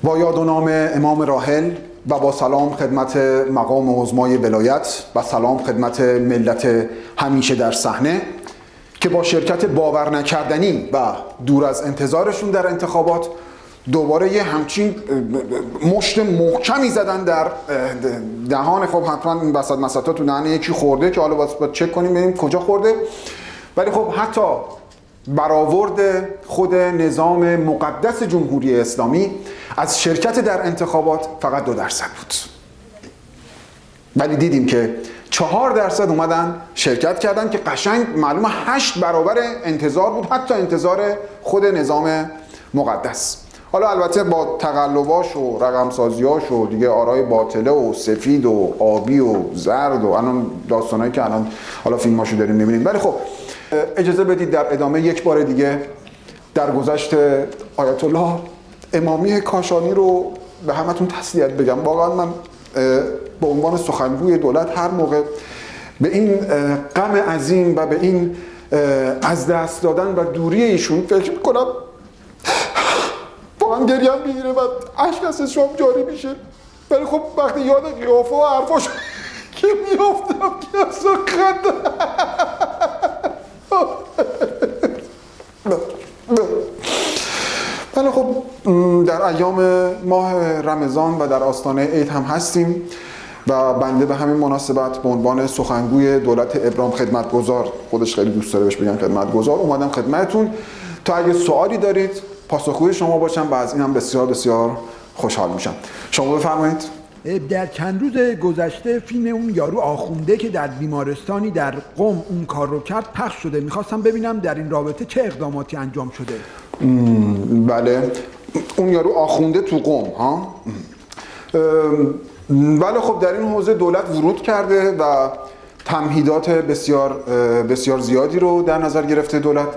با یاد و نام امام راحل و با سلام خدمت مقام عظمای ولایت و سلام خدمت ملت همیشه در صحنه که با شرکت باور نکردنی و دور از انتظارشون در انتخابات دوباره یه همچین مشت محکمی زدن در دهان. خب حتما این وسط مسطا تو دهن یکی خورده که حالا باید چک کنیم ببینیم کجا خورده، ولی خب حتی برآورد خود نظام مقدس جمهوری اسلامی از شرکت در انتخابات فقط 2% بود، ولی دیدیم که 4% اومدن شرکت کردن که قشنگ معلومه 8 برابر انتظار بود، حتی انتظار خود نظام مقدس. حالا البته با تقلباش و رقمسازیاش و دیگه آرای باطله و سفید و آبی و زرد و الان داستانایی که الان حالا فیلماشو داریم می‌بینید. ولی خب اجازه بدید در ادامه یک بار دیگه در گذشت آیت الله امامی کاشانی رو به همتون تسلیت بگم. واقعا من به عنوان سخنگوی دولت هر موقع به این غم عظیم و به این از دست دادن و دوری ایشون فکر می‌کنم واقعا گریم میگیره و اشک از چشمام جاری میشه. ولی خب وقتی یاد قیافه و حرفاش که میافتم که اصلا خنده. ولی خب در ایام ماه رمضان و در آستانه عید هم هستیم و بنده به همین مناسبت به عنوان سخنگوی دولت ابرام خدمتگزار، خودش خیلی دوست داره بهش بگم خدمتگزار، اومدم خدمتتون تا اگه سوالی دارید پاسخگوی شما باشم و از این هم بسیار بسیار خوشحال میشم. شما بفرمایید. در چند روز گذشته فیلم اون یارو آخونده که در بیمارستانی در قم اون کار رو کرد پخش شده. میخواستم ببینم در این رابطه چه اقداماتی انجام شده. بله، اون یارو آخونده تو قم ها. بله خب در این حوزه دولت ورود کرده و تمهیدات بسیار زیادی رو در نظر گرفته دولت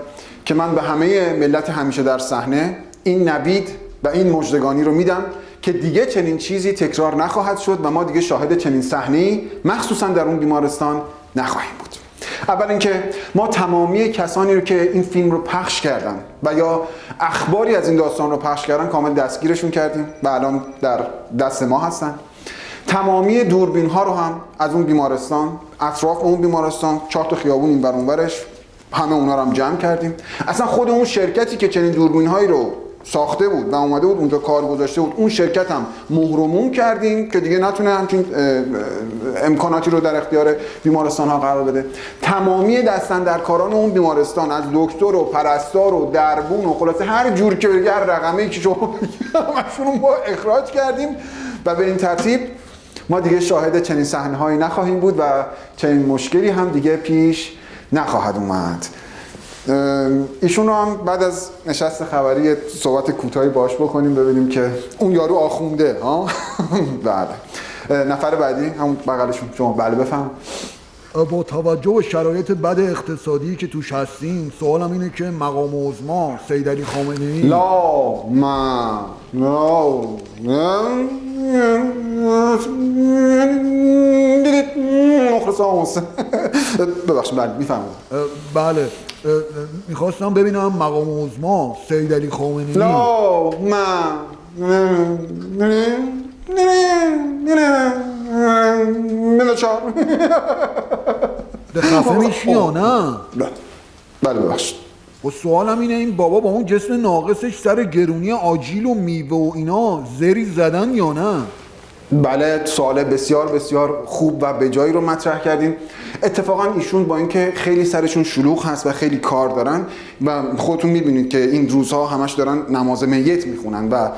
که من به همه ملت همیشه در صحنه این نوید و این مژدگانی رو میدم که دیگه چنین چیزی تکرار نخواهد شد و ما دیگه شاهد چنین صحنه‌ای مخصوصا در اون بیمارستان نخواهیم بود. اول اینکه ما تمامی کسانی رو که این فیلم رو پخش کردن و یا اخباری از این داستان رو پخش کردن کامل دستگیرشون کردیم و الان در دست ما هستن. تمامی دوربین ها رو هم از اون بیمارستان، اطراف اون بیمارستان، 4 تا خیابون این ور اون ورش، همه اونا رو هم جمع کردیم. اصلا خود اون شرکتی که چنین دوربین هایی رو ساخته بود و اومده بود اونجا کار گذاشته بود، اون شرکت هم مهرموم کردیم که دیگه نتونه همچین امکاناتی رو در اختیار بیمارستان ها قرار بده. تمامی دستاندرکاران اون بیمارستان از دکتر و پرستار و دربون و خلاصه هر جور که بگه رقمی که شما همشون ما اخراج کردیم و به این ترتیب ما دیگه شاهد چنین صحنه هایی نخواهیم بود و چنین مشکلی هم دیگه پیش نخواهد اومد. ایشون رو هم بعد از نشست خبری صحبت کوتاهی باش بکنیم ببینیم که اون یارو آخونده ها. بله، نفر بعدی همون بغلشون. شما بله بفهم. با توجه به شرایط بد اقتصادی که توش هستیم سوالم اینه که مقام عظما سید علی خامنه‌ای ببخشید بله میفهمم. بله میخواستم ببینم مقام عظما سید علی خامنه‌ای خفه میشی یا نه؟ بله ببخشید. و سوالم اینه این بابا با اون جسم ناقصش سر گرونی آجیل و میوه و اینا زری زدن یا نه؟ بله، سوال بسیار بسیار خوب و به جایی رو مطرح کردیم. اتفاقا ایشون با اینکه خیلی سرشون شلوغ هست و خیلی کار دارن و خودتون میبینید که این روزها همش دارن نماز میت میخونن و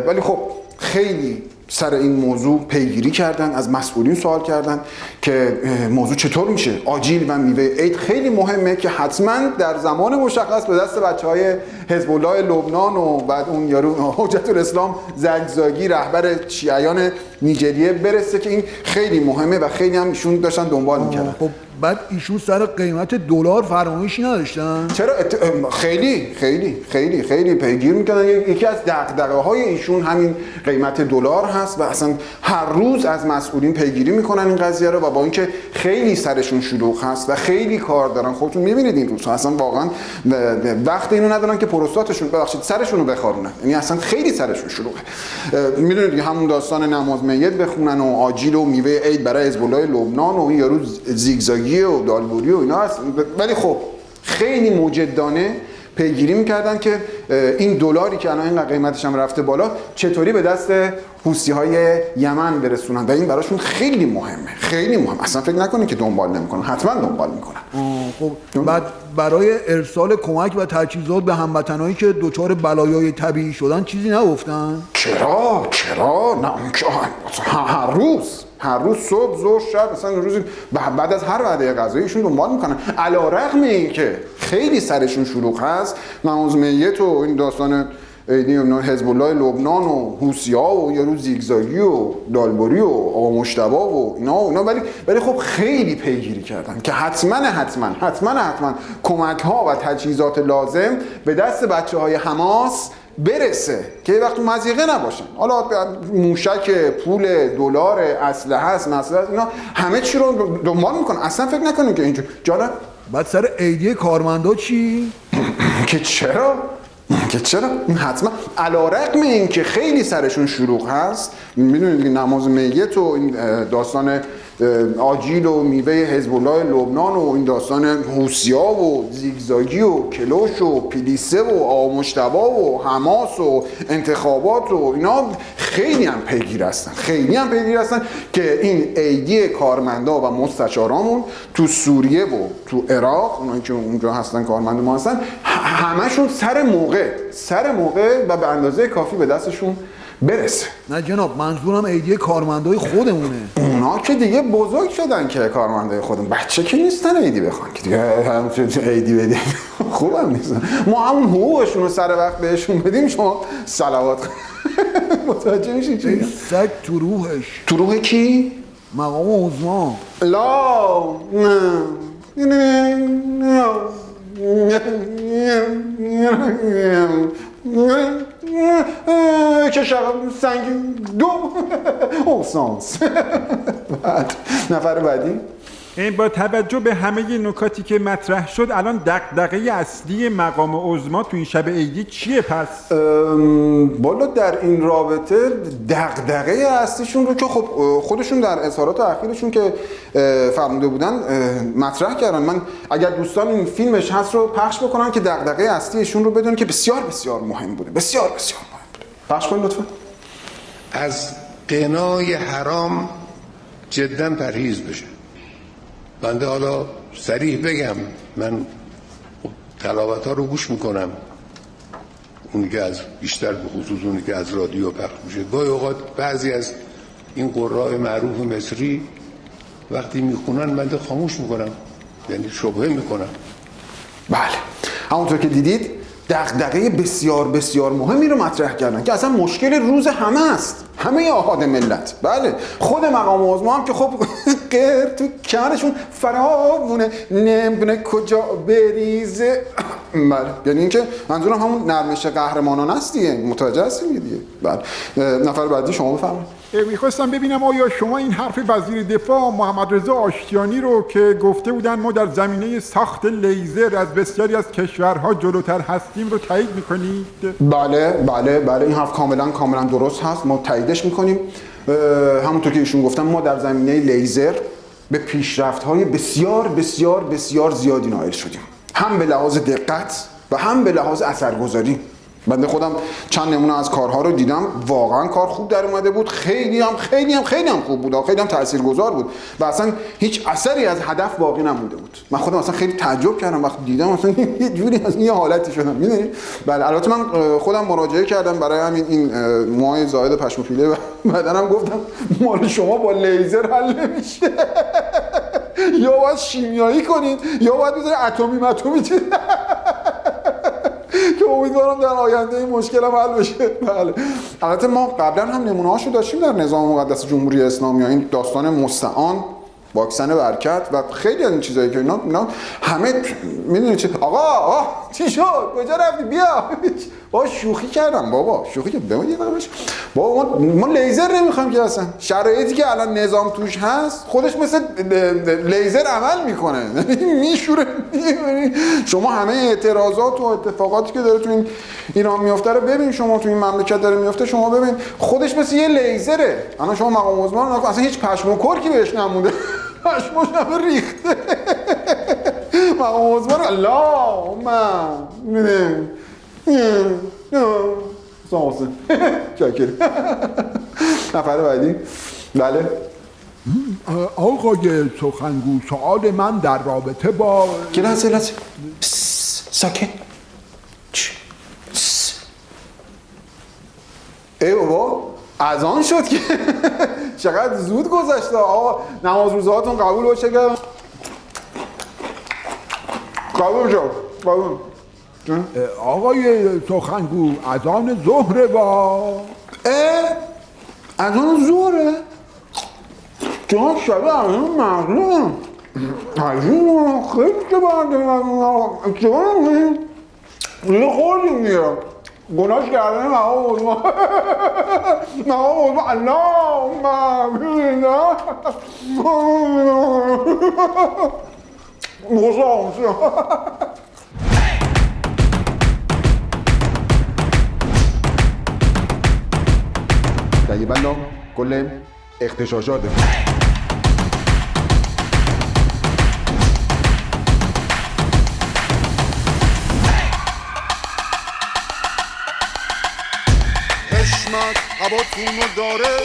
ولی خب خیلی سر این موضوع پیگیری کردن، از مسئولین سوال کردن که موضوع چطور میشه. آجیل و میوه عید خیلی مهمه که حتما در زمان مشخص به دست بچهای حزب الله لبنان و بعد اون یارو حجت الاسلام زگزاگی رهبر شیعیان نیجریه برسه که این خیلی مهمه و خیلی هم ایشون داشتن دنبال میکردن. خب بعد ایشون سر قیمت دلار فرمایشی نداشتن؟ چرا خیلی خیلی خیلی خیلی پیگیر میکنن. یکی از دغدغه‌های ایشون همین قیمت دلار هست و اصلا هر روز از مسئولین پیگیری میکنن این قضیه رو و با اینکه خیلی سرشون شلوغ هست و خیلی کار دارن. خودتون میبینید این روزها اصلا واقعا وقت اینو ندارن که پروستاتشون سرشون رو بخارونن، یعنی اصلا خیلی سرشون شلوغه. میدونید دیگه همون داستان نماز میت بخونن و آجیل و میوه عید برای حزب الله لبنان و این یارو زیگزاگی و دالبوری و اینا هست. ولی خب خیلی مجدانه پیگیری میکردن که این دلاری که الان اینقدر قیمتش هم رفته بالا چطوری به دست حوثی‌های یمن برسونن و این براشون خیلی مهمه، خیلی مهم. اصلا فکر نکنید که دنبال نمیکنن، حتما دنبال میکنن. خب بعد برای ارسال کمک و تجهیزات به هموطنایی که دچار بلایای طبیعی شدن چیزی نگفتن؟ چرا نه هر روز صبح ظهر شب مثلا روز بعد از هر وعده غذاییشون دنبال میکنن. علیرغم اینکه خیلی سرشون شلوغ هست، نماز میت و این داستان عیدی حزب الله لبنان و حوثی‌ها و یارو زیگزاگی و دالبوری و آقا مجتبی و اینا ولی خب خیلی پیگیری کردن که حتما کمک ها و تجهیزات لازم به دست بچه‌های حماس برسه که وقت مضیقه نباشن. حالا موشک، پول، دلار، اسلحه هست، مسئله اینا همه چی رو دنبال میکنن. اصلا فکر نکنید که اینجور جالا. بعد سر عیدی کارمندا چی؟ که چرا حتما علیرغم اینکه خیلی سرشون شلوغ هست، میدونید دیگه نماز میت و این داستان آجیل و میوه حزب الله لبنان و این داستان حوثی‌ها و زیگزاگی و کلوش و پیلیسه و آقا مجتبی و حماس و انتخابات و اینا خیلی هم پیگیر هستن که این ایدی کارمندا و مستشارامون تو سوریه و تو عراق، اونایی که اونجا هستن کارمند ما هستن، همشون سر موقع و به اندازه کافی به دستشون برسه. نه جناب، منظورم ایدی کارمندای خودمونه. اونا که دیگه بزرگ شدن که کارمندای خودمون، بچه که نیستن ایدی بخوان که دیگه همچنین ایدی بدیم خوبم نیستن. ما همون حقوقشون رو سر وقت بهشون بدیم. شما صلوات متوجه میشین چی؟ سگ تو روحش. تو روح کی؟ مقام عظما. لا که شغل سنگین دو اوسانس. نفر بعدی. با توجه به همه نکاتی که مطرح شد، الان دغدغه اصلی مقام عظما تو این شب عیدی چیه پس؟ بالا در این رابطه دغدغه اصلیشون رو که خب خودشون در اظهارات اخیرشون که فرموده بودن مطرح کردن. من اگر دوستان این فیلمش هست رو پخش بکنن که دغدغه اصلیشون رو بدون که بسیار بسیار مهم بوده، بسیار بسیار مهم بوده. پخش کن لطفا. از غنای حرام جدا پرهیز بشه. بنده حالا صریح بگم، من تلاوت ها رو گوش میکنم، اونی که از بیشتر به خصوص اونی که از رادیو پخش میشه. گاهی اوقات بعضی از این قراء معروف مصری وقتی میخونن بنده خاموش میکنم، یعنی شبهه میکنم. بله، همونطور که دیدید دغدغه بسیار بسیار مهمی رو مطرح کردن که اصلا مشکل روز همه است، همه احاد ملت. بله، خود مقام عظما هم که خب قهر تو کمرشون فراوونه، نمیدونه کجا بریزه. بله، یعنی اینکه منظورم همون نرمش قهرمانان است دیگه، متوجه هستیم دیگه. بله، نفر بعدی شما بفرمایید. میخواستم ببینم آیا شما این حرف وزیر دفاع محمد رضا آشتیانی رو که گفته بودن ما در زمینه ساخت لیزر از بسیاری از کشورها جلوتر هستیم رو تایید میکنید؟ بله، این حرف کاملا درست هست، ما تاییدش میکنیم. همونطور که ایشون گفتن ما در زمینه لیزر به پیشرفت‌های بسیار بسیار بسیار زیادی نائل شدیم، هم به لحاظ دقت و هم به لحاظ اثرگذاری. بنده خودم چند نمونه از کارها رو دیدم، واقعا کار خوب در اومده بود، خیلی هم خوب بود، خیلی هم تاثیرگذار بود و اصلا هیچ اثری از هدف باقی نمونده بود. من خودم اصلا خیلی تعجب کردم وقتی دیدم، اصلا یه جوری از این حالتی شدم، میدونید. بله، البته من خودم مراجعه کردم برای همین این موهای زائد پشم و پیله و بعدنم گفتم مال شما با لیزر حل نمیشه. یا باید شیمیایی کنید یا باید بذارید اتمی که امیدوارم در آینده این مشکل هم حل بشه. بله، البته ما قبلا هم نمونه‌هاشو داشتیم در نظام مقدس جمهوری اسلامی، این داستان مستعان واکسن برکت و خیلی از این چیزایی که اینا همه میدونی چه آقا چی شد کجا رفتی بیا با شوخی کردم بابا شوخی که بمون یه دقیقه بابا ما لیزر نمیخوایم که اصلا شرایطی که الان نظام توش هست خودش مثل لیزر عمل میکنه میشوره. شما همه اعتراضات و اتفاقاتی که داره تو این ایران میفته رو ببین، شما تو این مملکت داره میفته شما ببین خودش مثل یه لیزره. الان شما مقام عثمان رو نکن اصلا هیچ پشم و کرکی بهش نمونده پشمش همه ریخته. مقام عثمان اللهم میدیم سامسه شاکر. نفر بعدی. بله آقای سخنگو سوال من در رابطه با که لحظه ساکت. ای بابا اذان شد که چقدر زود گذشته. آقا نماز روزهاتون قبول باشه که قبول شد. قبول. آقای سخنگو اذان ظهر با اذان ظهره؟ جان شبه اذان مغربه. اذان خیلی که برده جان یه خوردیم دیگه گناهش کردن مقام عثمان. مقام عثمان اللهم ببینم تقریبا کل اختشاشات حشمت هواتونو داره